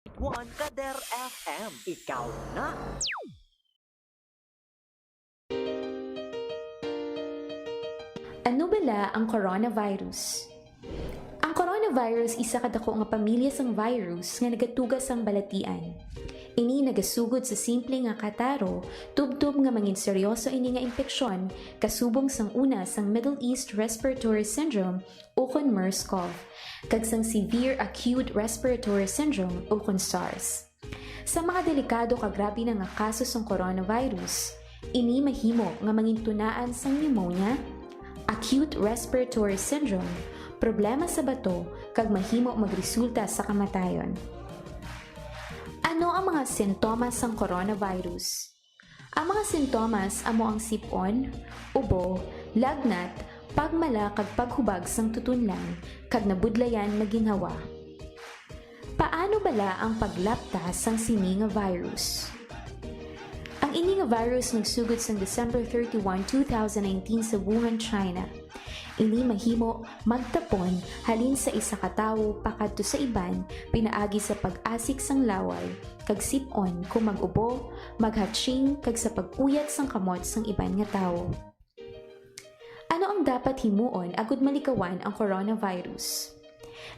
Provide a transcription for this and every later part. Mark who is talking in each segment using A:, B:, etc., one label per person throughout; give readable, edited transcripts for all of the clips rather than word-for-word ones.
A: One Kader FM, ikaw na!
B: Ano bala ang coronavirus? Ang coronavirus isa kadako nga pamilya sang virus nga nagatugas sang balatian. Ini nagasugod sa simple nga kataro, tubtob nga mangin seryoso ini nga impeksyon kasubong sang una sang Middle East Respiratory Syndrome o kon MERS-CoV, kag sang Severe Acute Respiratory Syndrome o kon SARS. Sa mga delikado kag grabe na nga kaso sang coronavirus, ini mahimo nga mangin tunaan sang pneumonia, acute respiratory syndrome, problema sa bato, kag mahimo magresulta sa kamatayon. Ano ang mga sintomas ng coronavirus? Ang mga sintomas amo ang sipon, ubo, lagnat, pagmala kag paghubag sang tutunlan, kag nabudlayan maginhawa. Paano bala ang paglaptas sang sini nga virus? Ang ini nga virus nagsugod sa December 31, 2019 sa Wuhan, China. Ini mahimo magtapon halin sa isa ka tawo pakadto sa iban pinaagi sa pag-asik sang laway, kag sip-on kung mag-ubo, maghatching kag sa pag-uyat sang kamot sang iban nga tawo. Ano ang dapat himuon agud malikawan ang coronavirus?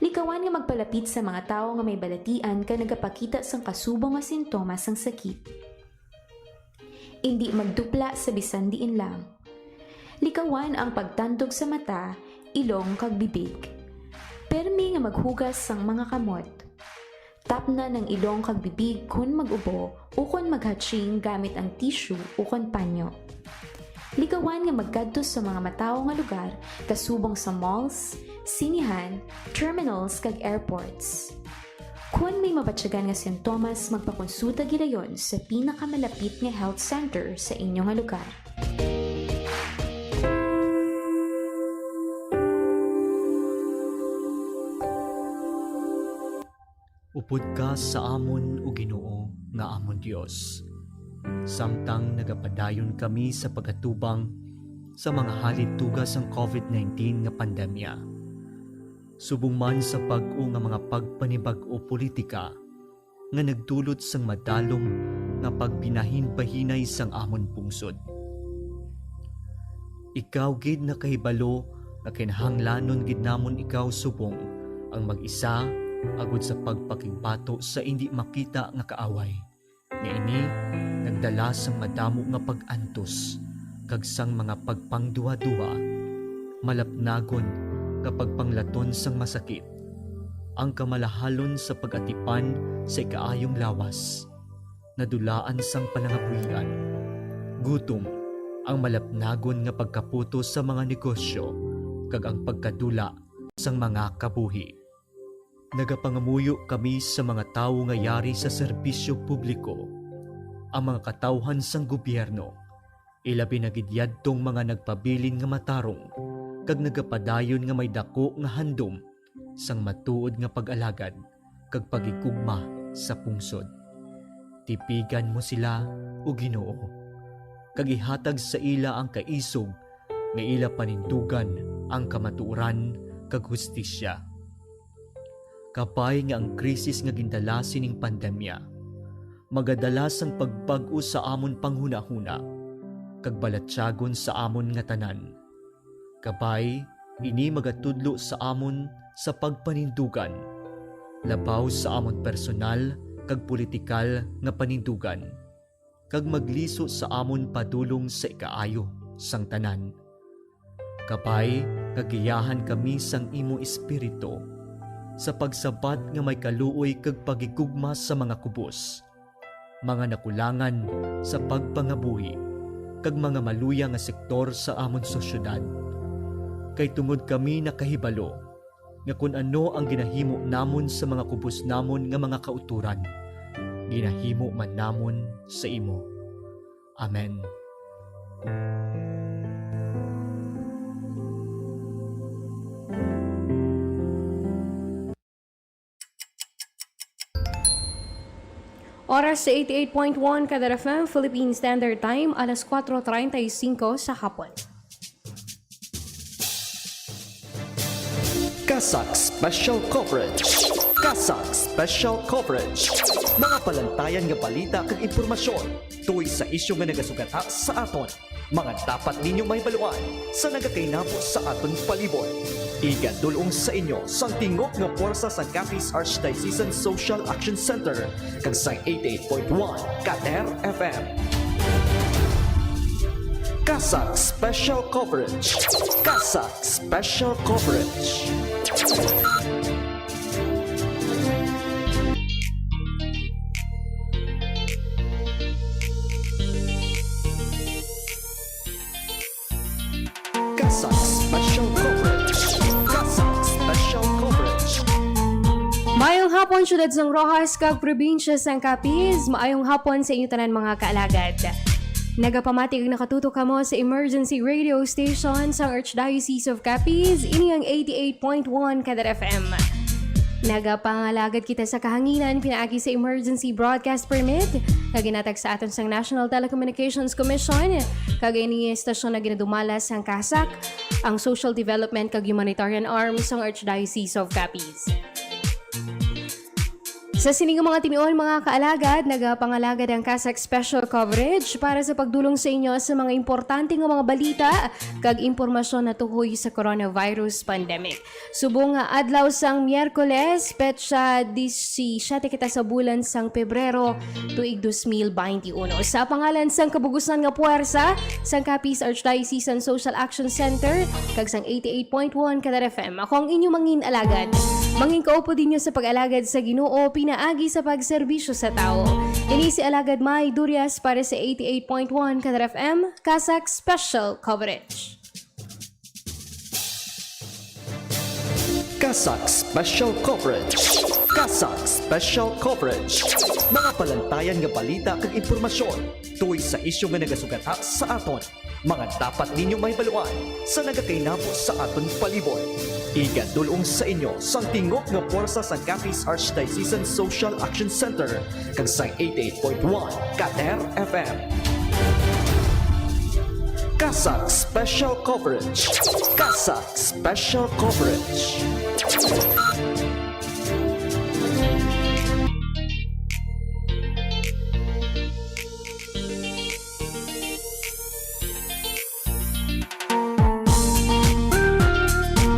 B: Likawan nga magpalapit sa mga tawo nga may balatian kag nagapakita sang kasubong nga sintomas sang sakit. Hindi magdupla sa bisan diin lang. Likawan ang pagtandog sa mata, ilong kag bibig. Permi nga maghugas sang mga kamot. Tapna ng ilong kag bibig kun mag-ubo o kun maghatching gamit ang tissue o kun panyo. Likawan nga magkadto sa mga matawo nga lugar kasubong sa malls, sinihan, terminals kag airports. Kung may mabatyagan nga sintomas, magpakonsulta gidayon sa pinakamalapit nga health center sa inyong nga lugar.
C: Upod ka sa amon o Ginoo nga amon Dios. Samtang nagapadayon kami sa pagkatubang sa mga halid tugas ng COVID-19 nga pandemya. Subong man sa pag-o nga mga pagpanibag o politika nga nagdulot sang madalom nga pagbinahin-bahinay sang amon pungsod. Ikaw gid na kahibalo nga kinahanglanon gid namon ikaw subong ang mag-isa agud sa pagpakigbato sa hindi makita nga kaaway. Nga ini nagdala sang madamo nga pag-antos kag sang mga pagpangduwa-duwa, malapnagon nga pagpanglaton sang masakit, ang kamalahalon sa pag-atipan sa ikaayong lawas, nadulaan sang panangabuhian, gutom, ang malapnagon nga pagkaputo sa mga negosyo, kag ang pagkadula sang mga kabuhi. Nagapangamuyo kami sa mga tawo nga yari sa serbisyo publiko, ang mga katawhan sang gobyerno, ilabi na gidyadtong mga nagpabilin nga matarong, kag nagapadayon nga may dako nga handom sang matuod nga pag-alagad kag pagikugma sa pungsod. Tipigan mo sila o Ginoo, kag ihatag sa ila ang kaisog nga ila panindugan ang kamatuoran kag hustisya. Kapay nga ang krisis nga gindala sining pandemya, magadalas ang pagbag-o sa amon panghunahuna, kag balatyagon sa amon nga tanan. Kapay, ini magatudlo sa amon sa pagpanindugan, labaw sa amon personal kag politikal nga panindugan, kag magliso sa amon padulong sa ikaayo sang tanan. Kapay, kagiyahan kami sang imo espiritu, sa pagsabat nga may kaluoy kag pagigugma sa mga kubos, mga nakulangan sa pagpangabuhi, kag mga maluya nga sektor sa amon sosyedad. Kay tungod kami nakahibalo nga kung ano ang ginahimo namon sa mga kubos namon nga mga kauturan, ginahimo man namon sa imo. Amen.
D: Oras sa 88.1 Kadar FM, Philippine Standard Time, alas 4:35 sa hapon.
E: Kasak Special Coverage.
A: Kasag Special Coverage. Mga palantayan nga balita kag impormasyon tuwing sa isyu nga nagasugata sa aton. Mga dapat ninyo may baluan sa nagakainabo sa aton palibot. Igadulong sa inyo sang tingog nga puwersa sa Capiz Archdiocesan Social Action Center kag sa 88.1 Kader FM. Kasag Special Coverage. Kasag Special Coverage. Kasag Special Coverage. Kasag Special Coverage.
D: Maayong hapon, syudad sang Rojas, kag probinsya sang Capiz. Maayong hapon sa inyo tanan mga kaalagad. Nagapamatig nakatuto ka mo sa emergency radio station sa Archdiocese of Capiz, ini ang 88.1 Kader FM. Nagapangalagad kita sa kahanginan, pinaagi sa emergency broadcast permit, kaginatag sa aton sang National Telecommunications Commission, kagay ni estasyon na ginadumalas sang KASAC, ang Social Development kag Humanitarian Arm sang Archdiocese of Capiz. Sa sining mga timion mga kaalagad, nagapangalagad ang KASAC Special Coverage para sa pagdulong sa inyo sa mga importante nga mga balita kag impormasyon na tuhoy sa coronavirus pandemic. Subong nga adlaw sang Miyerkules, petsa 17 kita sa bulan sang Pebrero tuig 2021. Sa pangalan sang kabugusan nga puwersa sang Capiz Archdiocesan Social Action Center kag sang 88.1 Kader FM. Ako ang inyong mangin alagad. Mangin kaupo din nyo sa pag-alagad sa Ginoo, pinaagi sa pagserbisyo sa tao. Ini si Alagad May Durias para sa 88.1 Kader FM, KASAC Special Coverage.
A: Kasag Special Coverage. Kasag Special Coverage. Mga palantayan nga balita kag impormasyon tuwing sa isyu nga nagasugata sa aton. Mga dapat ninyo may baluan sa nagakainabo sa aton palibot. Igadulong sa inyo sang tingog nga puwersa sa Capiz Archdiocesan Social Action Center kag sa 88.1 Kader FM. Kasag Special Coverage. Kasag Special Coverage.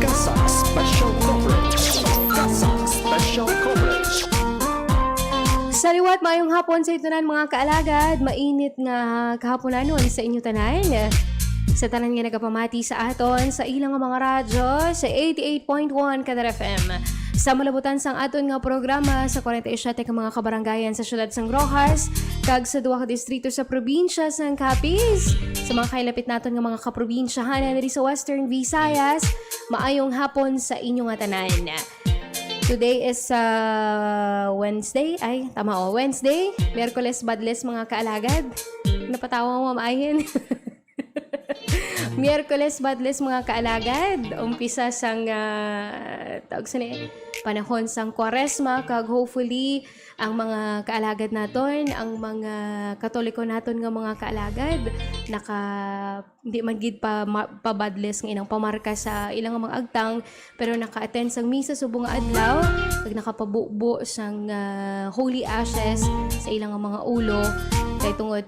A: Kasag Special Coverage. Kasag Special Coverage.
D: Sa liwat, maayong hapon sa itunan mga kaalagad. Mainit nga kahaponanon sa inyo tanan. Sa tanan nga nagapamati sa aton sa ilang nga mga radyo sa 88.1 Kader FM. Sa malabutan sang aton nga programa sa 47 ka mga kabarangayan sa syudad sang Rojas, kag sa duha ka distrito sa probinsya sang Capiz. Sa mga kailapit naton nga mga kaprobinsyahan diri sa Western Visayas, maayong hapon sa inyo nga tanan. Today is Wednesday. Wednesday. Miyerkules badles mga kaalagad. Napatawa mo maayin. Miyerkules badles mga kaalagad. Umpisa sang panahon sang Kwaresma kag hopefully ang mga kaalagad naton, ang mga Katoliko naton nga mga kaalagad di man gid pabadles ng inang pamarka sa ilang mga agtang pero naka-attend sang misa subong nga adlaw kag nakapabubo sang holy ashes sa ilang mga ulo kay tungod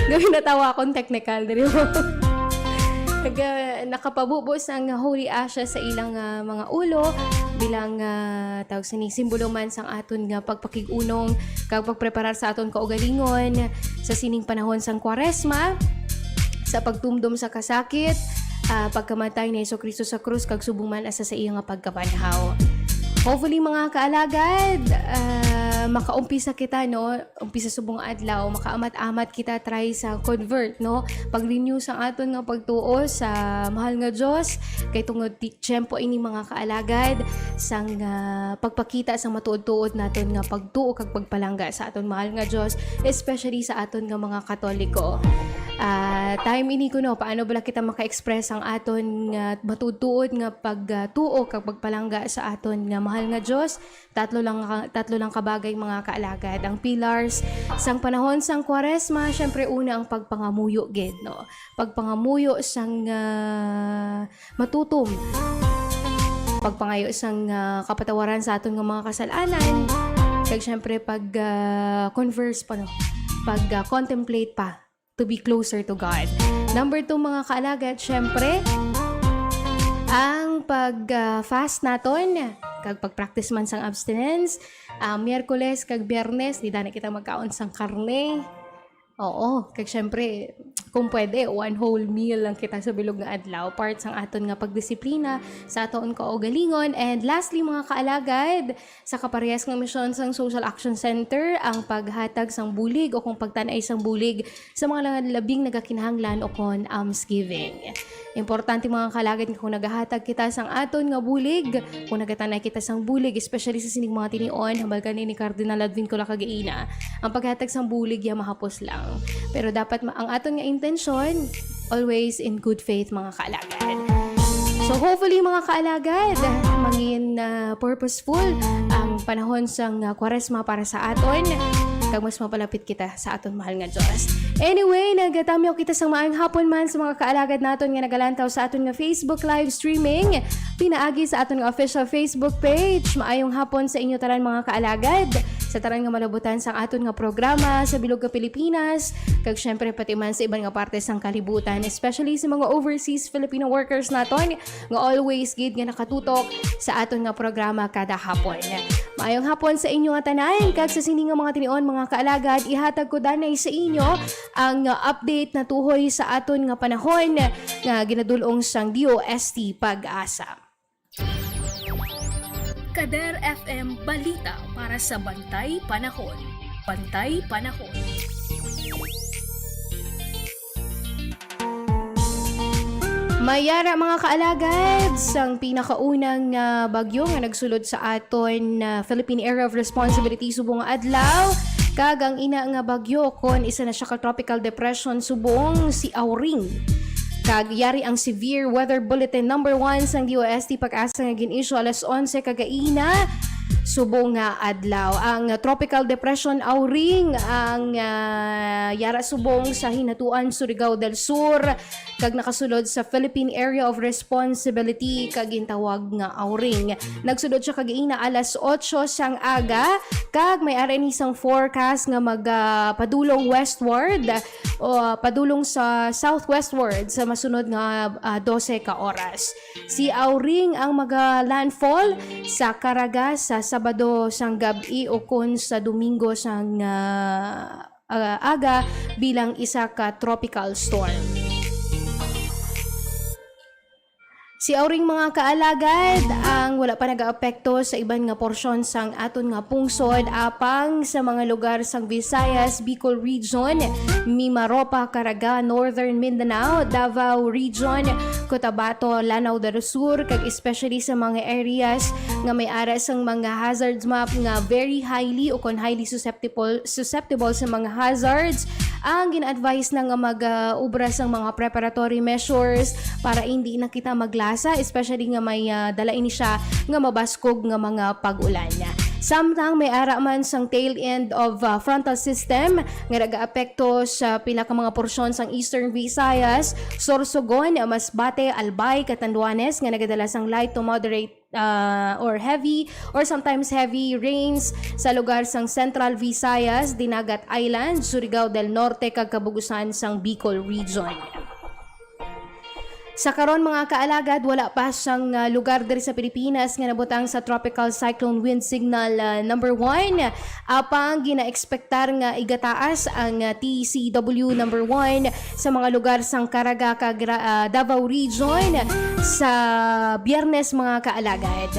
D: gawin natawa akong technical diri mo. Nakapabubos ang holy ashes sa ilang mga ulo bilang tawag sa ni simbolo man sang aton nga pagpakig-unong kag pagpreparar sa aton kaugalingon sa sining panahon sang Kwaresma sa pagtumdom sa kasakit, pagkamatay ni Jesucristo sa krus kag subong man asa sa iyang pagkabanhaw. Hopefully mga kaalagad, makaumpisa kita, no? Umpisa subong adlaw, makaamat-amat kita try sa convert, no? Pag-renew sa aton nga pagtuo sa mahal nga Diyos, kay tungod tiyempo ini mga kaalagad, sang pagpakita sa matuod-tuod naton nga pagtuo kag pagpalangga sa aton mahal nga Diyos, especially sa aton nga mga Katoliko. Time ini ko, no? Paano bala kita maka-express ang aton nga matuod-tuod nga pagtuo kag pagpalangga sa aton nga mahal nga Diyos? Tatlo lang kabagay mga kaalagad. Ang pillars sang panahon sang Kwaresma, syempre una ang pagpangamuyo gid, no? Pagpangamuyo sang matutom pagpangayo sang kapatawaran sa aton nga mga kasalanan, kag syempre pag converse pa no, pag contemplate pa to be closer to God. Number 2 mga kaalagad, syempre ang pag-fast naton, kag pag-practice man sang abstinence, Miyerkules kag Biyernes, di na kita magkaon sang karne. Oo, kag syempre, kung pwede, one whole meal lang kita sa bilog nga adlaw. Part sang aton nga pagdisiplina sa aton kaugalingon. And lastly, mga kaalagad, sa kaparehas nga misyon sang Social Action Center, ang paghatag sang bulig o kung pagtanay sang bulig sa mga labing nagakinahanglan o kon almsgiving. Importante mga kalagad kung nagahatag kita sang aton nga bulig, kung nagatanay kita sang bulig, especially sa sining mga tinion, hambal ka ni Cardinal Advincula Kagaina, ang paghatag sang bulig ya mahapos lang. Pero dapat ang aton nga intensyon, always in good faith mga kaalagad. So hopefully mga kaalagad, maging purposeful ang panahon sang Kwaresma para sa aton, kag mas mapalapit kita sa aton mahal nga Diyos. Anyway, nagatamyo kita sa maayong hapon man sa mga kaalagad naton nga nagalantaw sa aton nga Facebook live streaming, pinaagi sa aton nga official Facebook page. Maayong hapon sa inyo tanan mga kaalagad, sa tanan nga malabutan sa aton nga programa sa bilog nga Pilipinas, kag syempre pati man sa ibang nga parte sang kalibutan, especially sa mga overseas Filipino workers naton nga always gid nga nakatutok sa aton nga programa kada hapon. Maayong hapon sa inyo nga tanan, kag sa sini nga mga tinion mga kaalagad, ihatag ko danay sa inyo ang update na tuhoy sa aton nga panahon nga ginadulong sang DOST Pag-asa.
E: Kader FM Balita para sa Bantay Panahon. Bantay Panahon.
D: Mayara mga kaalagad, sang pinakaunang bagyo nga nagsulod sa aton Philippine Area of Responsibility subong adlaw, kag ang ina nga bagyo kon isa na siya ka tropical depression subong si Auring. Kag yari ang severe weather bulletin number 1 sang DOST Pag-asa nga gin-issue alas 11 kagaina subong nga adlaw. Ang tropical depression Auring ang yara subong sa hinatuan Surigao del Sur, kag nakasulod sa Philippine Area of Responsibility kag gintawag nga Auring. Nagsulod siya kagaina alas 8 sang aga, kag may aray isang forecast nga magpadulong westward o padulong sa southwestward sa masunod nga 12 ka oras. Si Auring ang landfall sa Caraga sa Sabado sang gabi o kon sa Domingo sang aga bilang isa ka tropical storm. Si Auring mga kaalagad ang wala pa nag-aapekto sa iban nga porsyon sang aton nga pungsod apang sa mga lugar sang Visayas, Bicol Region, Mimaropa, Caraga, Northern Mindanao, Davao Region, Cotabato, Lanao del Sur, kag especially sa mga areas nga may ara sang mga hazards map nga very highly o kon highly susceptible sa mga hazards, ang gina-advise na nga mag-ubra sang mga preparatory measures para hindi na kita maglasa, especially nga may dala ini siya nga mabaskog nga mga pag-ulan. Samtang may ara man sang tail end of frontal system nga nag-aapekto sa pila ka mga porsyon sang Eastern Visayas, Sorsogon, Masbate, Albay, Catanduanes nga nagadala sang light to moderate or heavy or sometimes heavy rains sa lugar sang Central Visayas, Dinagat Island, Surigao del Norte kag kabugusan sang Bicol Region. Sa karon mga kaalagad, wala pa siyang lugar diri sa Pilipinas nga nabutang sa tropical cyclone wind signal number 1. Apang gina-expectar nga igataas ang TCW number 1 sa mga lugar sang Caraga kag Davao Region sa Biyernes mga kaalagad.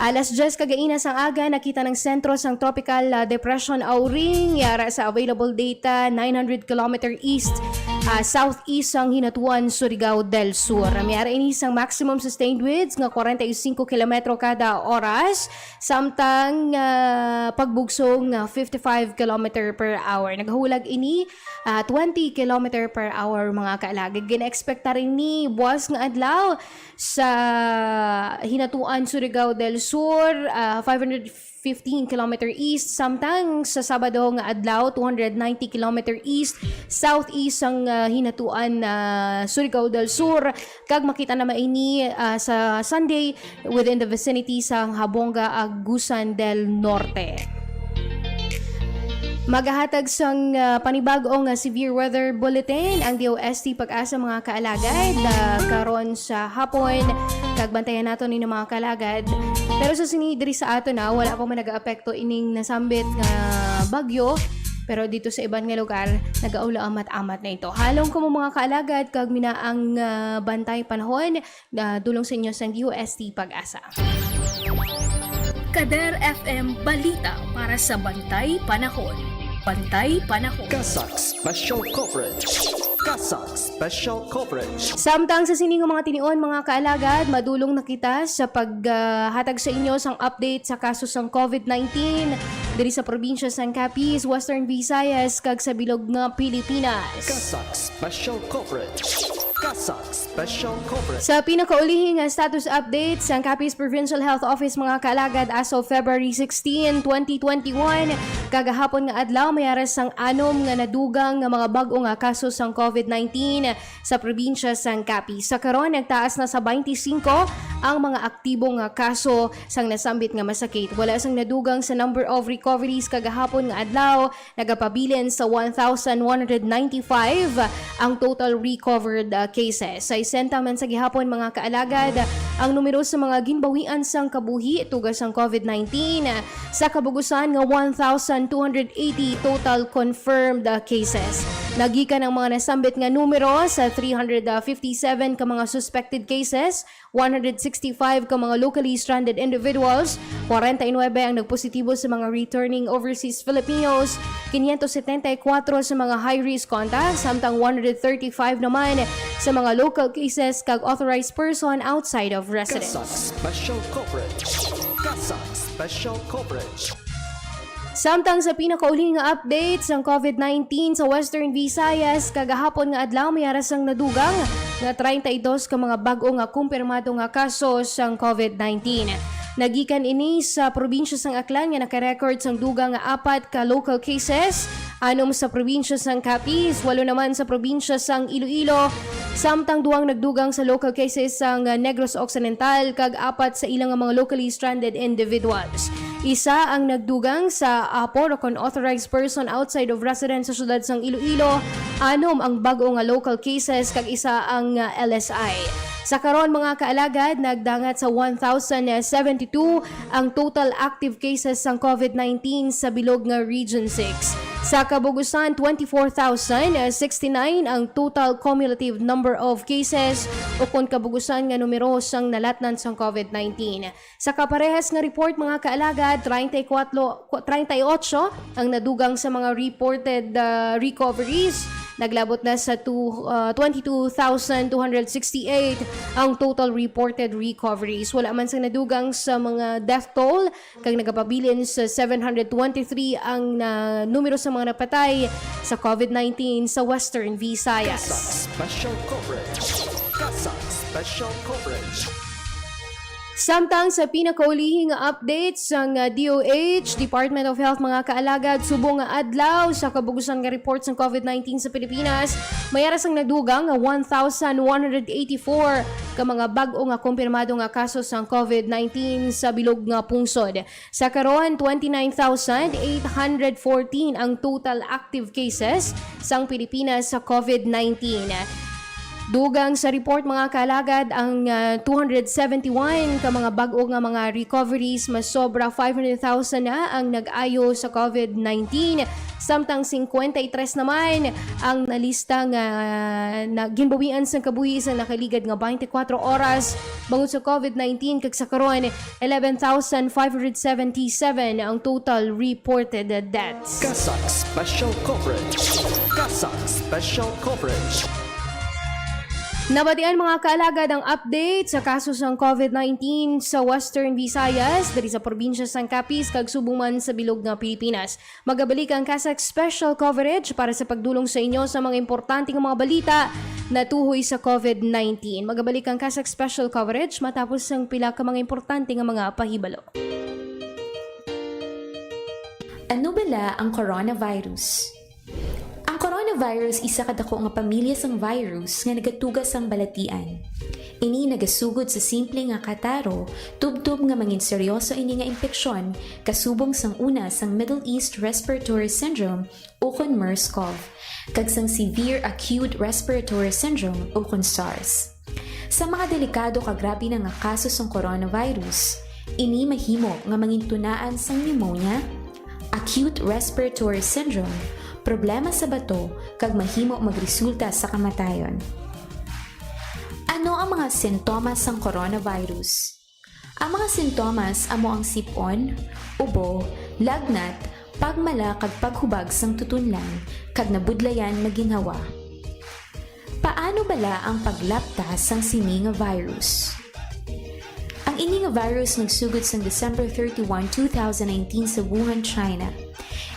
D: Alas 10 kagaina sang aga, nakita ng sentro sang tropical depression Auring, yara sa available data 900 km east southeast sang hinatuan Surigao del Sur. Mayara ini sang maximum sustained winds nga 45 km kada oras, samtang pagbugsong 55 km per hour. Naghulag ini 20 km per hour mga kaalagad. Gina-expecta rin ni buwas nga adlaw sa hinatuan Surigao del Sur, 515 km east, samtang sa Sabado nga adlaw 290 km east southeast ang hinatuan na Surigao del Sur kag makita na maini sa Sunday within the vicinity sa Habonga, Agusan del Norte. Magahatag sang panibagong severe weather bulletin ang DOST Pag-asa mga kaalagad karon sa hapon kag bantayan nato ni mga kaalagad. Pero sa sinidri sa ato na wala pa man nag-aapekto ining nasambit nga bagyo. Pero dito sa ibang nga lugar, nag-aula amat-amat na ito. Halong ko mga kaalagad, kag minaang bantay panahon, dulong sa inyo sa DOST Pag-asa.
E: Kader FM Balita para sa Bantay Panahon. Bantay Panahon.
A: Kasak Special Coverage. Kasak Special Coverage.
D: Samtang sa sining mga tinion mga kaalagad, madulong na kita sa paghatag sa inyo sang update sa kaso sang COVID-19 diri sa probinsya sang Capiz, Western Visayas kag sa bilog nga Pilipinas.
A: Kasak Special Coverage. Kasak Special Coverage.
D: Sa pinakaulihing status update sa Capiz Provincial Health Office mga kaalagad as of February 16, 2021, kagahapon nga adlaw mayaras sang 6 nga nadugang nga mga bag-o nga kaso sang COVID-19 sa probinsya sang Capiz. Sa karon nagtaas na sa 25 ang mga aktibo nga kaso sang nasambit nga masakit. Wala sang nadugang sa number of recoveries kagahapon nga adlaw, nagapabilin sa 1,195 ang total recovered cases. Sa isenta man sa gihapon mga kaalagad, ang numero sa mga ginbawian sang kabuhi tugas sang COVID-19 sa kabugusan nga 1,280 total confirmed cases. Nagikan ang mga nasambit nga numero sa 357 ka mga suspected cases, 165 ka mga locally stranded individuals, 49 ang nagpositibo sa mga returning overseas Filipinos, 574 sa mga high-risk contacts, samtang 135 naman sa mga local cases kag authorized person outside of residence.
A: Kasak Special Coverage. Kasak Special Coverage.
D: Samtang sa pinakauling nga update sa COVID-19 sa Western Visayas, kagahapon nga adlaw mayaras ang nadugang na 32 ka mga bag-o nga kumpirmado nga kaso sang COVID-19. Nagikan ini sa probinsya sang Aklan nga naka-record sang dugang nga 4 ka local cases, 6 sa probinsya sang Capiz, 8 naman sa probinsya sang Iloilo, samtang 2 nagdugang sa local cases sang Negros Occidental kag 4 sa ilang mga locally stranded individuals. Isa ang nagdugang sa Apo kon authorized person outside of residence sa syudad sang Iloilo, 6 ang bag-o nga local cases kag isa ang LSI. Sa karon mga kaalagad, nagdangat sa 1,072 ang total active cases sang COVID-19 sa bilog nga Region 6. Sa kabugusan, 24,069 ang total cumulative number of cases o kung kabugusan nga numero sang nalatnan sang COVID-19. Sa kaparehas nga report mga kaalagad, 38 ang nadugang sa mga reported recoveries. Naglabot na sa 22,268 ang total reported recoveries. Wala man sang nadugang sa mga death toll kag nagapabilin sa 723 ang numero sa mga napatay sa COVID-19 sa Western Visayas.
A: Kasak Special Coverage. Kasak Special Coverage.
D: Samtang sa pinakaulihing nga update sang DOH, Department of Health mga kaalagad, subong nga adlaw sa kabugusan nga report sang COVID-19 sa Pilipinas, mayaras ang nadugang nga 1,184 ka mga bag-o nga kumpirmado nga kaso sang COVID-19 sa bilog nga pungsod. Sa karon, 29,814 ang total active cases sang Pilipinas sa COVID-19. Dugang sa report mga kalagad ang 271 ka mga bag-o nga mga recoveries, mas sobra 500,000 na ang nag-ayo sa COVID-19. Samtang 53 naman ang nalista nga ginbawian sa kabuhi sa nakaligad nga 24 oras bangod sa COVID-19 kag sa karon 11,577 ang total reported deaths.
A: Kasak Special Coverage. Kasak Special Coverage.
D: Nabatian mga kaalagad ang update sa kaso sang COVID-19 sa Western Visayas diri sa probinsya sang Capiz kag subong man sa bilog nga Pilipinas. Magabalik ang Kasak Special Coverage para sa pagdulong sa inyo sa mga importanteng mga balita na tuhoy sa COVID-19. Magabalik ang Kasak Special Coverage matapos ang pila ka mga importante nga mga pahibalo.
B: Ano bala ang coronavirus? Ang coronavirus coronavirus isa kadako nga pamilya sang virus nga nagatugas sang balatian. Ini nagasugod sa simple nga kataro, tubtob nga mangin seryoso ini nga impeksyon kasubong sang una sang Middle East Respiratory Syndrome o kon MERS-CoV, kag sang Severe Acute Respiratory Syndrome o kon SARS. Sa mga delikado kag grabe na nga kaso sang coronavirus, ini mahimo nga mangin tunaan sang pneumonia, acute respiratory syndrome, problema sa bato, kag mahimo magresulta sa kamatayon. Ano ang mga sintomas ng coronavirus? Ang mga sintomas amo ang sipon, ubo, lagnat, pagmala kag paghubag sang tutunlan, kag nabudlayan maginhawa. Paano bala ang paglaptas sang sini nga virus? Ang ini nga virus nagsugod sang December 31, 2019 sa Wuhan, China.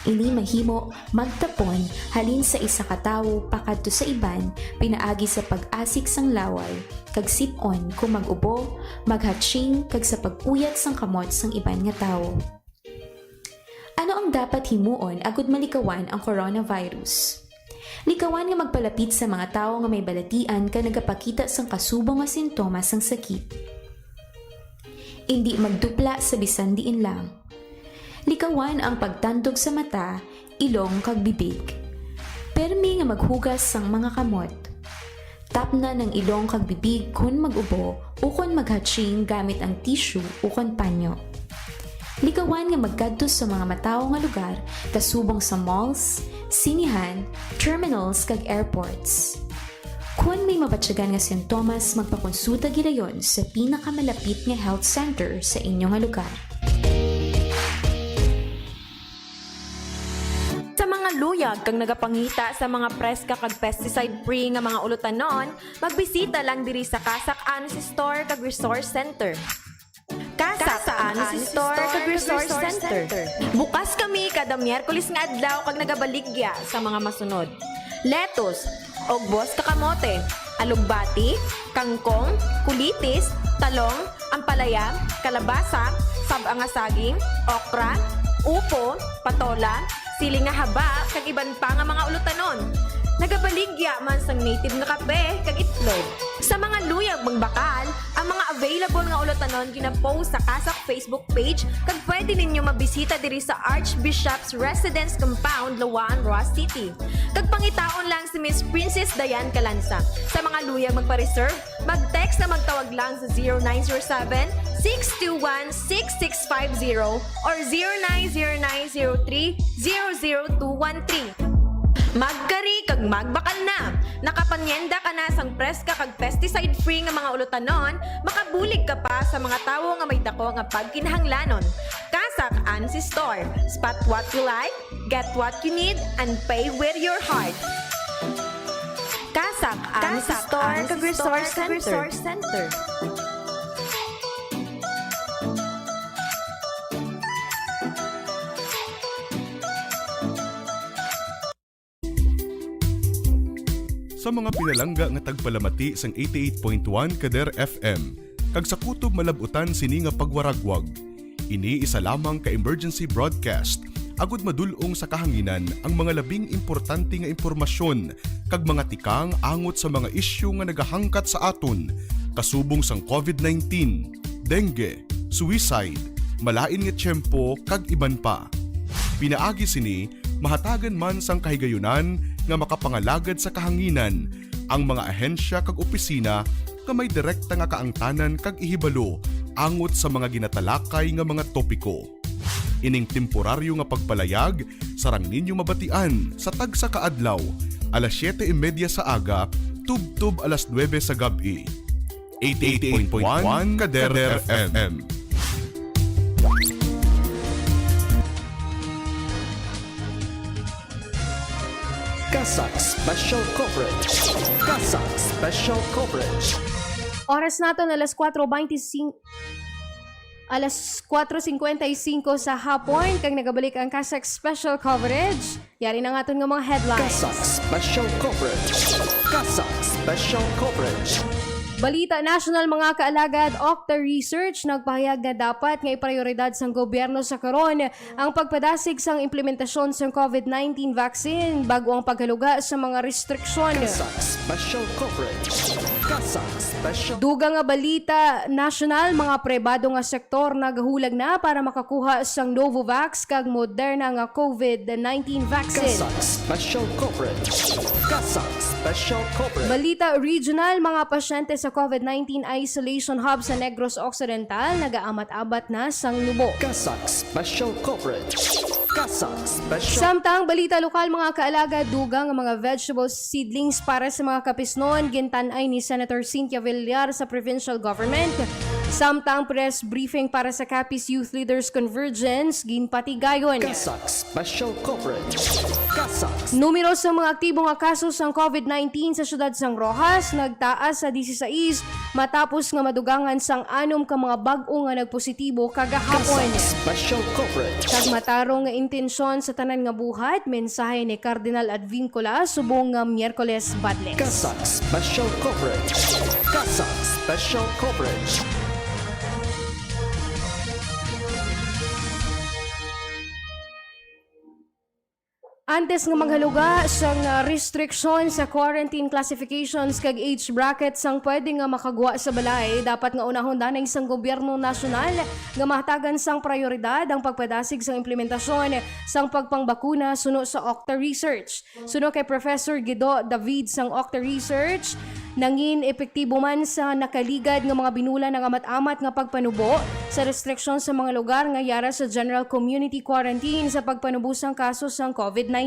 B: Ini mahimo magtapon halin sa isa ka tawo pakadto sa iban pinaagi sa pag-asik sang laway, kag sipon kung mag-ubo, maghatching kag sa pag-uyat sang kamot sang iban nga tawo. Ano ang dapat himuon agud malikawan ang coronavirus? Likawan nga magpalapit sa mga tawo nga may balatian ka nagapakita sang kasubong nga sintomas sang sakit. Hindi magdupla sa bisan diin lang. Likawan ang pagtandog sa mata, ilong kag bibig. Permi nga maghugas sang mga kamot. Tapna ng ilong kag bibig kun mag-ubo o kun maghatching gamit ang tissue o kun panyo. Likawan nga magkadto sa mga matawo nga lugar kasubong sa malls, sinihan, terminals kag airports. Kung may mabatyagan nga sintomas, magpakonsulta gidayon sa pinakamalapit nga health center sa inyong nga lugar.
F: Sa mga luyag kang nagapangita sa mga preska kag pesticide-free nga mga ulutanon, magbisita lang diri sa Kasak Anus Store kag Resource Center. Kasak Anus Store kag Resource Center. Bukas kami kada Miyerkules nga adlaw kag nagabaligya sa mga masunod. Lettuce, ogbos kakamote, alugbati, kangkong, kulitis, talong, ampalaya, kalabasa, sabang nga saging, okra, upo, patola, siling nga haba, kag iban pa nga mga ulutanon. Nagabaligya man sang native nga kape kag itlog. Sa mga luyag magbakal, ang mga available nga ulutanon gina-post sa Kasak Facebook page kag pwede ninyo mabisita diri sa Archbishop's Residence Compound, Lawan, Ross City. Kag pangitaon lang si Miss Princess Dayan Calanza. Sa mga luyag magpa-reserve, mag-text na magtawag lang sa 0907-621-6650 or 090903-00213. Magkari kag magbakal na. Nakapanyenda ka na sang preska kag pesticide-free nga mga ulutanon, makabulig ka pa sa mga tawo nga may dako nga pagkinahanglanon. Kasak Anus Store. Spot what you like, get what you need, and pay with your heart. Kasak Anus Store kag Resource Center.
G: Sa mga pinalangga nga tagpalamati sang 88.1 Kader FM, kag sa kutob malabutan sini nga pagwaragwag. Ini isa lamang ka emergency broadcast, agud madulong sa kahanginan ang mga labing importante nga impormasyon kag mga tikang angot sa mga isyu nga nagahangkat sa aton, kasubong sang COVID-19, dengue, suicide, malain nga tiyempo kag iban pa. Pinaagi sini mahatagan man sang kahigayunan nga makapangalagad sa kahanginan ang mga ahensya kag opisina nga may direkta nga kaangtanan kag ihibalo angot sa mga ginatalakay nga mga topiko. Ining temporaryo nga pagpalayag sarang ninyo mabatian sa tagsa kaadlaw, alas 7:30 sa aga, tubtob alas 9 sa gabi. 88.1 Kader FM.
A: Kasak Special Coverage. Kasak Special Coverage.
D: Oras natin alas 4:25 sa hapon kag nagabalik ang Kasak Special Coverage. Yari na nga nga mga headlines.
A: Kasak Special Coverage. Kasak Special Coverage.
D: Balita National mga kaalagad, Octa Research nagpahayag na dapat nga prioridad sang gobyerno sa karon ang pagpadasig sang implementasyon sang COVID-19 vaccine bago ang paghaluga sa mga restriksyon.
A: Kasang special coverage. Kasang special
D: Duga nga balita national, mga pribado nga sektor nagahulag na para makakuha sang Novavax kag Moderna nga COVID-19 vaccine.
A: Kasang special coverage. Kasang special coverage.
D: Balita regional, mga pasyente sa COVID-19 isolation hub sa Negros Occidental nagaamat-abat na sang lubo.
A: Kasang special coverage. Kasang special
D: Samtang balita lokal mga kaalaga, dugang ang mga vegetable seedlings para sa mga kapisnon gintanay ni Senator Cynthia Villar sa provincial government. Samtang press briefing para sa Capiz Youth Leaders Convergence ginpatigayon.
A: Kasang special coverage. Kasang
D: Numero sa mga aktibong nga kaso ng COVID-19 sa siyudad sang Rojas nagtaas sa 16 matapos nga madugangan sang 6 ka mga bag-o nga nagpositibo kagahapon.
A: special coverage.
D: Kag matarong nga intensyon sa tanan nga buhat, mensahe ni Cardinal Advincula subong nga Miyerkules Badles.
A: Kasang special coverage. Kasang special coverage.
D: Antes nga maghaluga sang restriction sa quarantine classifications kag age bracket sang pwede nga makagwa sa balay, dapat nga unahon danay sang gobyerno nasyonal nga mahatagan sang prioridad ang pagpadasig sang implementasyon sang pagpangbakuna suno sa Octa Research. Suno kay Professor Guido David sang Octa Research, nangin epektibo man sa nakaligad nga mga binulan ng amat-amat nga pagpanubo sa restriksyon sa mga lugar nga yara sa general community quarantine sa pagpanubusang kaso sang COVID-19.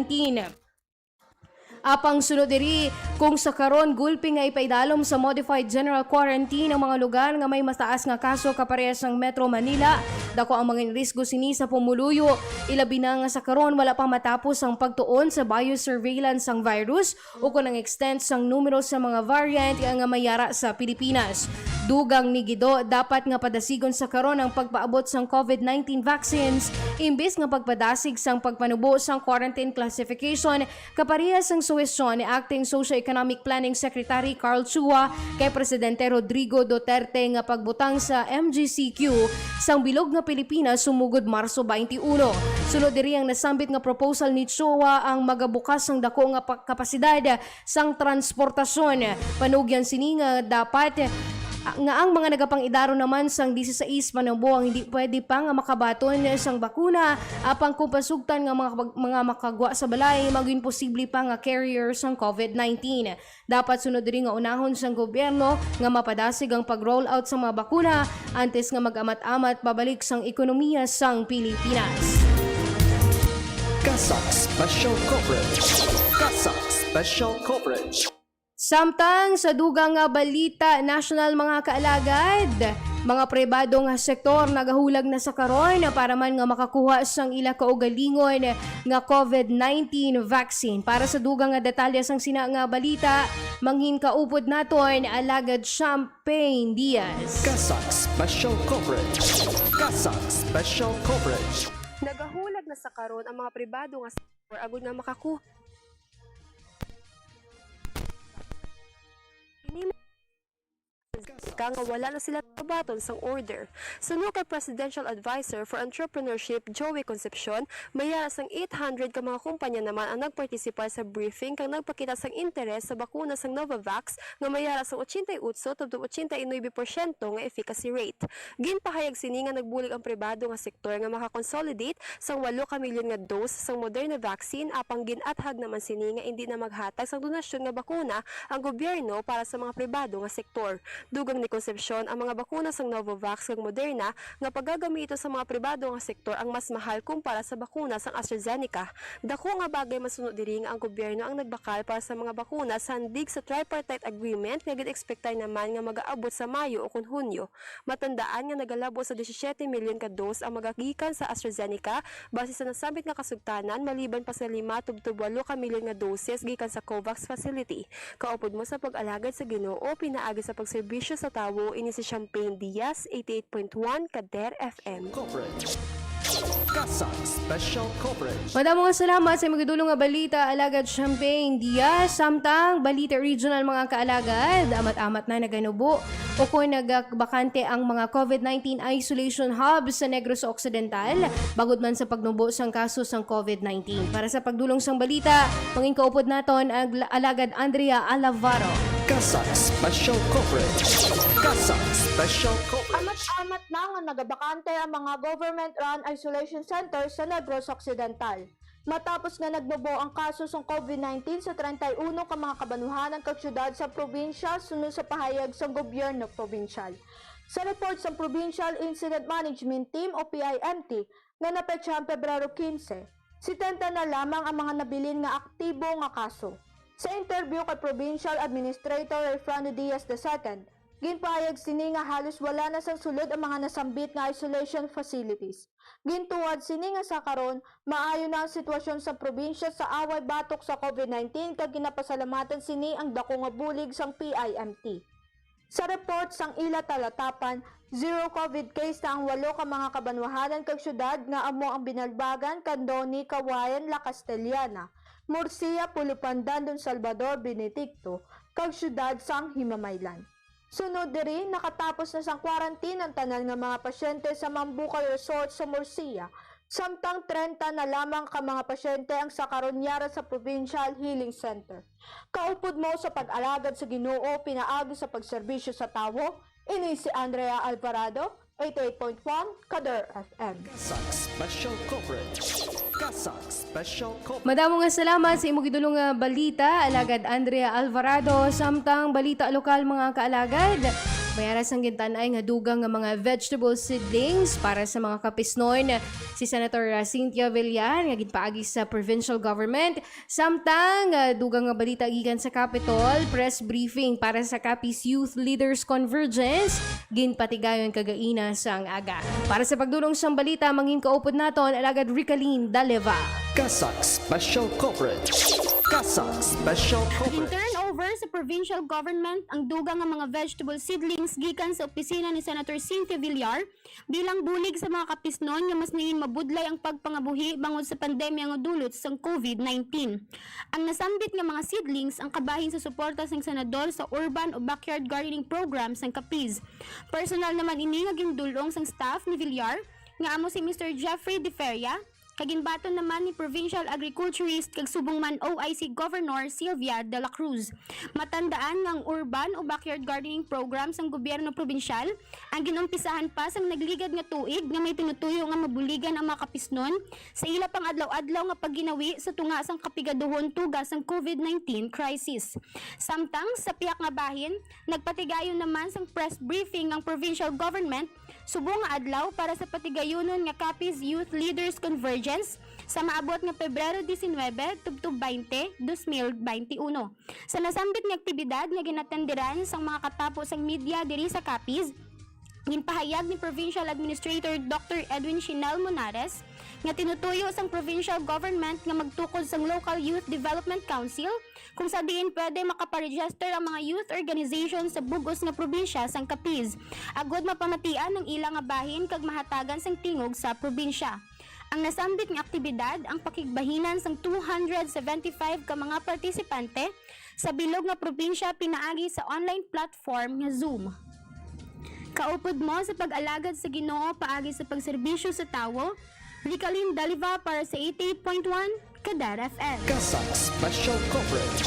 D: Apang sunod diri, kung sa karon gulpi nga ipaidalom sa modified general quarantine ang mga lugar nga may mataas nga kaso kaparehas ng Metro Manila, dako ang mga risgo sini sa pumuluyo, ilabi na nga sa karon wala pa matapos ang pagtuon sa biosurveillance sang virus o kung ang extent sang numero sa mga variant nga mayara sa Pilipinas. Dugang ni Guido, dapat nga padasigon sa karon ang pagpaabot sang COVID-19 vaccines imbis nga pagpadasig sang pagpanubo sang quarantine classification kaparehas sang suwestyon ni Acting Socio-Economic Planning Secretary Carl Chua kay Presidente Rodrigo Duterte nga pagbutang sa MGCQ sang bilog nga Pilipinas sumugod Marso 21. Sunod diri ang nasambit nga proposal ni Chua ang magabukas sang dako nga kapasidad sang transportasyon. Panugyan sini nga dapat nga ang mga nagapang-idaro naman sang 16 panubo ang hindi pwede pa nga makabaton sang bakuna apang kung pasugtan nga mga makagwa sa balay maging posible pa nga carrier sang COVID-19. Dapat sunod diri nga unahon sang gobyerno nga mapadasig ang pag-roll out sa mga bakuna antes nga mag-amat-amat pabalik sang ekonomiya sang Pilipinas.
A: Kasang special coverage. Kasang special coverage.
D: Samtang sa dugang nga balita national mga kaalagad, mga pribado nga sektor nagahulag na sa karon para man nga makakuha sang ila kaugalingon nga COVID-19 vaccine. Para sa dugang nga detalye sang sina nga balita, manghin kaupod naton alagad Champagne Diaz.
A: Kasang special coverage. Kasang special coverage.
H: Nagahulag na sa karon ang mga pribado nga sektor agud nga makakuha ka nga wala na sila tabaton sang order. Suno kay Presidential Advisor for Entrepreneurship Joey Concepcion, mayara sang 800 ka mga kumpanya naman ang nagpartisipar sa briefing kang nagpakita sang interes sa bakuna sang Novavax nga mayara sang 88 tubto 89% nga efficacy rate. Ginpahayag sini nga nagbulig ang pribado nga sektor nga makakonsolidate sang 8 ka milyon nga dose sang Moderna vaccine apang ginathag naman sini nga hindi na maghatag sang donasyon nga bakuna ang gobyerno para sa mga pribado nga sektor. Dugang ni Concepcion, ang mga bakuna sang Novavax kag Moderna nga paggagamit ito sa mga pribado nga sektor ang mas mahal kumpara sa bakuna sang AstraZeneca. Dako nga bagay masunod diri nga ang gobyerno ang nagbakal para sa mga bakuna sandig sa tripartite agreement nga gid-expectay naman nga magaabot sa Mayo o kun Hunyo. Matandaan nga nagalabo sa 17 milyon ka dose ang magagikan sa AstraZeneca base sa nasabit nga kasugtanan maliban pa sa 5 tubtob 8 ka milyon nga doses gikan sa COVAX facility. Kaupod mo sa pag-alagad sa Ginoo pinaagi sa pagserbisyo sa tawo ini si Champagne Diaz, 88.1 Kader FM.
A: Coverage. Kasang Special Coverage.
D: Madamo nga salamat sa magdulong nga balita alagad Champagne Diaz samtang balita regional mga kaalagad amat-amat na naganubo o kung nagbakante ang mga COVID-19 isolation hubs sa Negros Occidental bagod man sa pagnubo sang kaso sang COVID-19. Para sa pagdulong sang balita, mangin kaupod naton ang alagad Andrea Alavaro.
A: Kasag Special Coverage. Kasag Special Coverage.
I: Amat-amat na nga nagabakante ang mga government-run isolation centers sa Negros Occidental. Matapos nga nagbobo ang kaso ng COVID-19 sa 31 ka mga kabanuhanan kag syudad sa probinsya sunod sa pahayag sa gobyerno probinsyal. Sa report sa Provincial Incident Management Team o PIMT nga napetsahang Pebrero 15, 70 na lamang ang mga nabilin nga aktibo nga kaso. Sa interview kay Provincial Administrator Refrando Diaz II, ginpahayag sini nga halos wala na sang sulod ang mga nasambit nga isolation facilities. Gintuwad sini nga sa karon, maayo na ang sitwasyon sa probinsya sa away batok sa COVID-19 kag ginapasalamatan sini ang dako nga bulig sang PIMT. Sa report sang ila talatapan, 0 COVID case na ang 8 ka mga kabanwahanan kag syudad nga amo ang Binalbagan, Candoni, Kawayan, La Castellana, Murcia, Pulupandan, Don Salvador, Benedicto, kag syudad sang Himamaylan. Sunod diri, nakatapos na sang quarantine ang tanan nga mga pasyente sa Mambucal Resort sa Murcia, samtang 30 na lamang ka mga pasyente ang sakaronyara sa Provincial Healing Center. Kaupod mo sa pag-alagad sa Ginoo, pinaagi sa pagserbisyo sa tawo, ini si Andrea Alvarado, 88.1 Kader FM.
A: Kasag Special Coverage. Kasag Special Coverage.
D: Madamo nga salamat sa imong gidulong nga balita alagad Andrea Alvarado samtang balita lokal mga kaalagad. Mayaras ang gintanay nga dugang nga mga vegetable seedlings para sa mga kapisnon si Senator Cynthia Villar nga ginpaagi sa provincial government samtang dugang nga balita gikan sa Capitol press briefing para sa Capiz Youth Leaders Convergence ginpatigayon kagaina sang aga. Para sa pagdulong sang balita mangin kaupod naton alagad Ricaline Daleva.
A: Kasag Special Coverage. Kasag Special Coverage.
J: Turnover sa provincial government ang dugang nga mga vegetable seedlings gikan sa opisina ni Senator Cynthia Villar bilang bulig sa mga kapisnon nga mas niin mabudlay ang pagpangabuhi bangod sa pandemya nga dulot sang COVID-19. Ang nasambit nga mga seedlings ang kabahin sa suporta sang senador sa urban o backyard gardening program sang Capiz. Personal naman ini nga gindulong sang staff ni Villar nga amo si Mr. Jeffrey De Feria, kaginbaton naman ni Provincial Agriculturist kag subong man OIC Governor Sylvia de la Cruz. Matandaan nga ang urban o backyard gardening program sang gobyerno probinsyal ang ginumpisahan pa sang nagligad nga tuig nga may tinutuyo nga mabuligan ang mga kapisnon sa ila pang adlaw-adlaw nga pagginawi sa tunga sang kapigaduhon tugas sang COVID-19 crisis. Samtang sa piyak nga bahin, nagpatigayon naman sang press briefing ang provincial government subong nga adlaw para sa patigayonon nga Capiz Youth Leaders Convergence sa maabot nga Pebrero 19 tubtub 20, 2021. Sa nasambit nga aktibidad nga ginatenderan sang mga katapos sang media diri sa Capiz, ginpahayag ni Provincial Administrator Dr. Edwin Chinel Monares nga tinutuyo sang provincial government nga magtukod sang Local Youth Development Council kung sa diin pwede makaparegister ang mga youth organization sa bugos nga probinsya sang Capiz, agod mapamatian ang ilang nga bahin kag mahatagan sang tingog sa probinsya. Ang nasambit nga aktibidad ang pakigbahinan sang 275 ka mga partisipante sa bilog nga probinsya pinaagi sa online platform nga Zoom. Kaupod mo sa pag-alagad sa Ginoo paagi sa pagserbisyo sa tawo, Ricaline Daliva para sa 88.1 Kadar FM.
A: Kasag Special Coverage.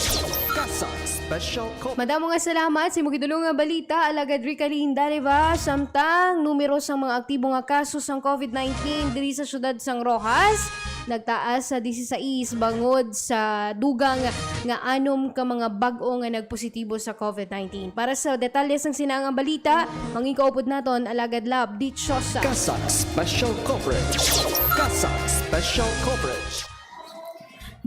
A: Kasag Special Coverage.
D: Madamo nga salamat sa imong gidulong nga balita alagad Ricaline Daliva samtang numero sa mga aktibo nga kaso sang COVID-19 diri sa syudad sang Rojas nagtaas sa 16 bangod sa dugang nga 6 ka mga bag-o nga nagpositibo sa COVID-19. Para sa detalye sang sinaang balita, mangikaupod naton alagad Lab Dichosa.
A: Kasag Special Coverage. Kasag Special Coverage.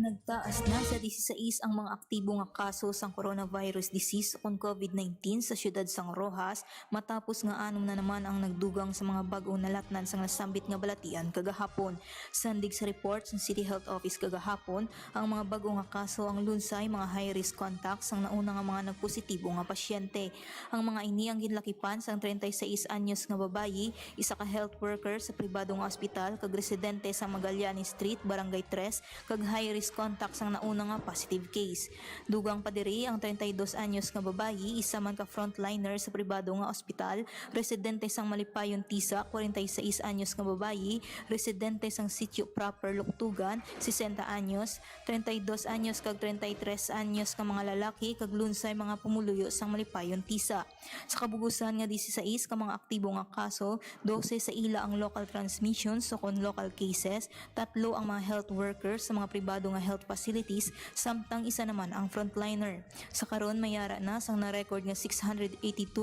K: Nagtaas na sa 16 ang mga aktibo nga kaso sang coronavirus disease o COVID-19 sa siyudad sang Rojas matapos nga 6 na naman ang nagdugang sa mga bag-ong nalatnan sang nasambit nga balatian kagahapon. Sandig sa report sa City Health Office kagahapon, ang mga bag-ong nga kaso ang lunsay mga high-risk contacts ang nauna nga mga nagpositibo nga pasyente. Ang mga ini ang ginlakipan sang 36 anyos nga babayi, isa ka health worker sa pribado nga ospital kag residente sa Magallanes Street, Barangay 3, kag high-risk contacts ang nauna nga positive case. Dugang pa diri ang 32 anyos nga babayi, isa man ka frontliner sa pribado nga ospital, residente sang Malipayon Tisa, 46 anyos nga babayi, residente sang Sitio Proper Luktugan, 60 anyos, 32 anyos kag 33 anyos nga mga lalaki kag lunsay mga pumuluyo sang Malipayon Tisa. Sa kabugusan nga 16 ka mga aktibo nga kaso, 12 sa ila ang local transmissions so kon local cases, 3 ang mga health workers sa mga pribado nga health facilities, samtang isa naman ang frontliner. Sa karon mayara na sang na-record nga 682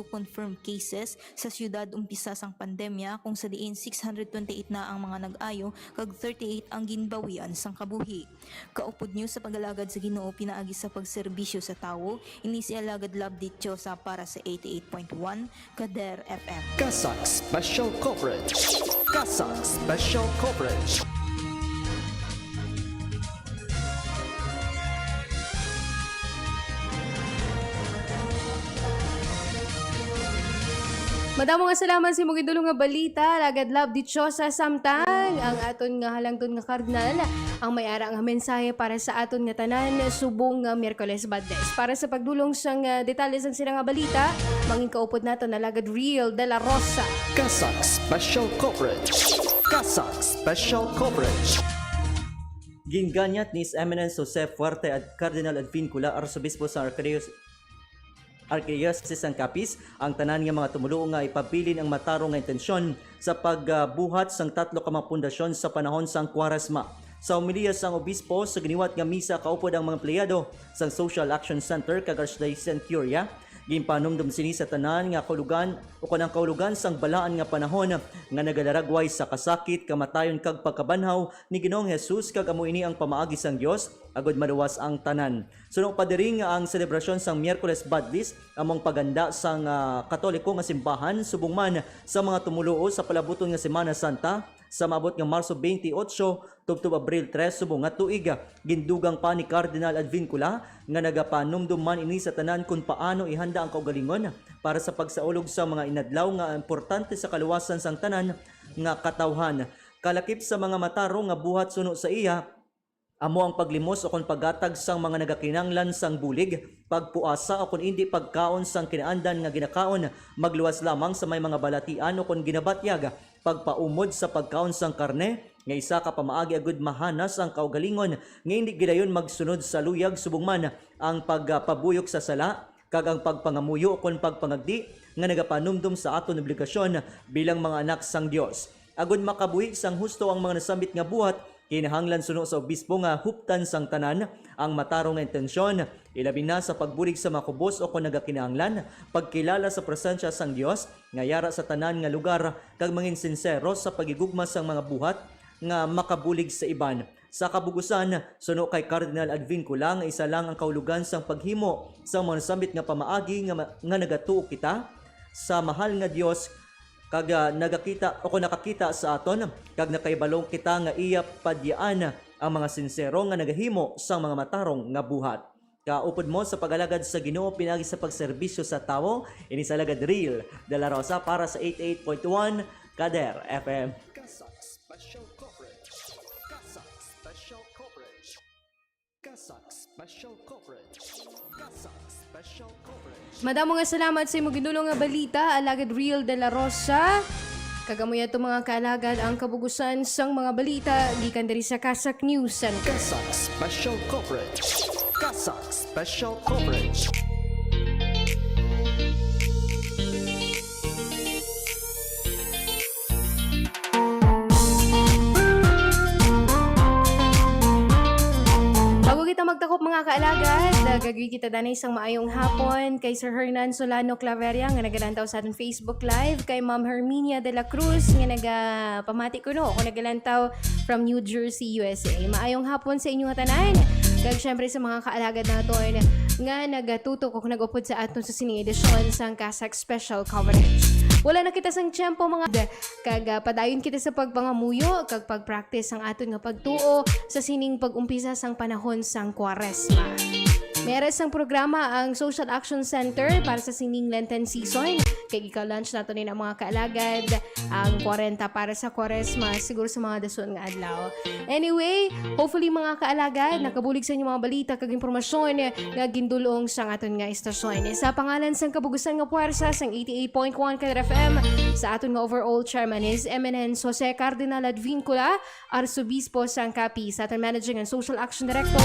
K: confirmed cases sa syudad umpisa sang pandemya, kung sa diin 628 na ang mga nag-ayo kag 38 ang ginbawian sang kabuhi. Kaupod nyo sa pag-alagad sa Ginoo pinaagi sa pagserbisyo sa tawo, ini si Alagad Love Dichosa para sa 88.1 Kader FM.
A: Kasak Special Coverage. Kasak Special Coverage.
D: Madamo nga salamat sa mga idulong nga balita, Alagad Love Dichosa samtang ang aton nga halangton nga kardinal ang may-ara nga mensahe para sa aton nga tanan subong nga Miyerkules Badles. Para sa pagdulong sang detalye sang sila nga balita, mangin kaupod naton Alagad Real de la Rosa.
A: Kasak Special Coverage. Kasak Special Coverage.
C: Ginganyat ni His Eminence Jose Fuerte at Cardinal Advincula, Arsobispo sa Archdiocese ng Capiz, ang tanan nga mga tumuluo nga ipabilin ang matarong nga intensyon sa pagbuhat sang 3 ka mga pundasyon sa panahon sang Kwaresma. Sa homilya sang obispo sa giniwat nga misa kaupod ang mga empleyado sang Social Action Center kag Archdiocese Curia, ginpanumdum sini sa tanan nga kaulugan o kanang kaulugan sang balaan nga panahon nga nagadaragway sa kasakit, kamatayon kag pagkabanhaw ni Ginoong Hesus kag amo ini ang pamaagi sang Dios agod maluwas ang tanan. Sunod pa diri nga ang selebrasyon sang Miyerkules Badlis among paganda sang Katoliko nga simbahan subong man sa mga tumuluo sa palabuton nga Semana Santa sa maabot nga Marso 28 tubtob Abril 3 subong nga tuig. Gindugang pa ni Cardinal Advincula nga nagapanumdum man ini sa tanan kung paano ihanda ang kaugalingon para sa pagsaulog sa mga inadlaw nga importante sa kaluwasan sang tanan nga katawhan. Kalakip sa mga mataro nga buhat suno sa iya amo ang paglimos o kon paggatag sang mga nagakinanglan sang bulig, pagpuasa o kon hindi pagkaon sang kinaandan nga ginakaon, magluwas lamang sa may mga balatian o kon ginabatyag, pagpaumod sa pagkaon sang karne, nga isa ka pamaagi agud mahanas ang kaugalingon, nga hindi gidayon magsunod sa luyag subong man ang pagpabuyok sa sala, kag ang pagpangamuyo o kon pagpangagdi, nga nagapanumdum sa aton obligasyon bilang mga anak sang Dios. Agud makabuhi sang husto ang mga nasambit nga buhat, kinahanglan suno sa obispo nga huptan sang tanan ang matarong nga intensyon, ilabi na sa pagbulig sa mga kubos o kung nagakinahanglan, pagkilala sa presensya sang Dios, nga yara sa tanan nga lugar, kag mangin sincero sa pagigugma sang mga buhat nga makabulig sa iban. Sa kabugusan, suno kay Cardinal Advincula nga isa lang ang kaulugan sang paghimo sa mga nasambit nga pamaagi nga nagatuo kita sa mahal nga Dios kag nagakita o nakakita sa aton kag nakaibalong kita nga iya padyaan ang mga sincero nga nagahimo sa mga matarong nga buhat. Kaupod mo sa pag-alagad sa Ginoo pinagi sa pagserbisyo sa tawo, ini sa Alagad Real de la Rosa para sa 88.1 Kader FM.
A: Kasak Special Coverage. Kasak Special Coverage. Kasak Special Coverage. Kasak Special Coverage.
D: Madamo nga salamat sa imong ginulong nga balita, Alagad Real de la Rosa. Kagamoy ato mga kaalagad ang kabugusan sang mga balita gikan diri sa Kasak News Center.
A: Kasak Special Coverage. Kasak Special Coverage.
D: Bago kita magtakop mga kaalagad, gagawin kita danay isang maayong hapon kay Sir Hernan Solano Claveria nga nagalantaw sa ating Facebook Live, kay Ma'am Herminia de la Cruz nga nagapamati ko no, ako nagalantaw from New Jersey, USA. Maayong hapon sa inyong tanan. Kag syempre sa mga kaalagad naton nga nagatutok o nag-upod sa aton sa sining edisyon sang Kasak Special Coverage. Wala na kita sang tiyempo mga kag padayon kita sa pagpangamuyo kag pagpractice ang aton nga pagtuo sa sining pag-umpisa sang panahon sang Kwaresma. Meron sang programa ang Social Action Center para sa sining Lenten season. Kay ika-lunch nato ni ang mga kaalagad ang 40 para sa Kwaresma siguro sa mga dason nga adlaw. Anyway, hopefully mga kaalagad nakabulig sa inyo mga balita kag impormasyon nga gindulong sang aton nga istasyon. Sa pangalan sang kabugusan nga puwersa sang 88.1 Kadar FM sa aton nga overall chairman is Eminence Jose Cardinal Advincula, Arsobispo sang Capi, sa aton Managing and Social Action Director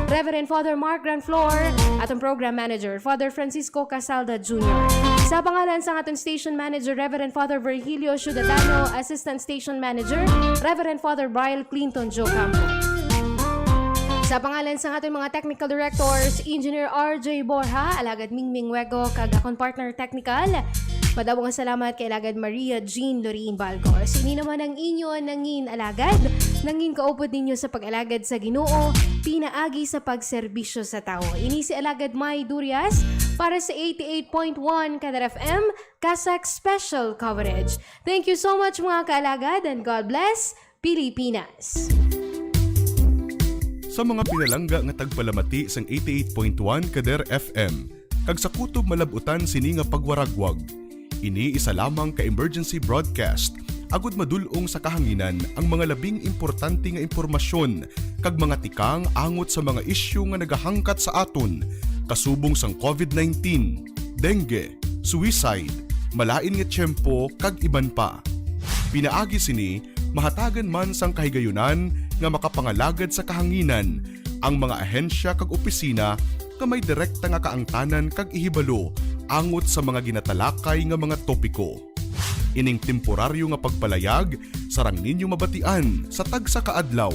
D: Reverend Father Mark Granflor, aton Program Manager Father Francisco Casalda Jr. Sa pangalan sang aton Station Manager Reverend Father Virgilio Ciudadano, Assistant Station Manager Reverend Father Brian Clinton Jocampo. Sa pangalan sa ating mga technical directors, Engineer RJ Borja, Alagad Mingming Wego, kag akong partner technical, madawang salamat kay Alagad Maria Jean Loreen Balcos. Ini naman ang inyo nangin alagad, nangin kaupod ninyo sa pag-alagad sa Ginoo, pinaagi sa pagserbisyo sa tao. Ini si Alagad May Durias para sa 88.1 Kadar FM, Kasak Special Coverage. Thank you so much mga kaalagad and God bless Pilipinas!
G: Sa mga pinalangga nga tagpalamati sang 88.1 Kadar FM, kag sa kutob malabutan sini nga pagwaragwag. Ini isa lamang ka emergency broadcast agud madulong sa kahanginan ang mga labing importante nga impormasyon kag mga tikang angot sa mga isyu nga nagahangkat sa aton kasubong sang COVID-19, dengue, suicide, malain nga tiyempo kag iban pa. Pinaagi sini mahatagan man sang kahigayunan nga makapangalagad sa kahanginan ang mga ahensya kag opisina nga may direkta nga kaangtanan kag ihibalo angot sa mga ginatalakay nga mga topiko. Ining temporaryo nga pagpalayag sarang ninyo mabatian sa tagsa kaadlaw,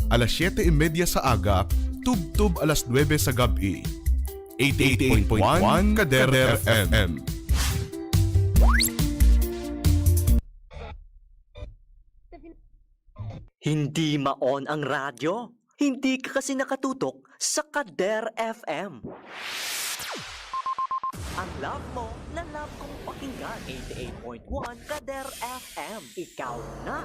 G: alas 7:30 sa aga, tub-tub alas 9 sa gabi. 88.1 Kadar FM.
A: Hindi maon ang radyo. Hindi ka kasi nakatutok sa Kadar FM. Ang love mo na love kong pakinggan. 88.1 Kadar FM. Ikaw na.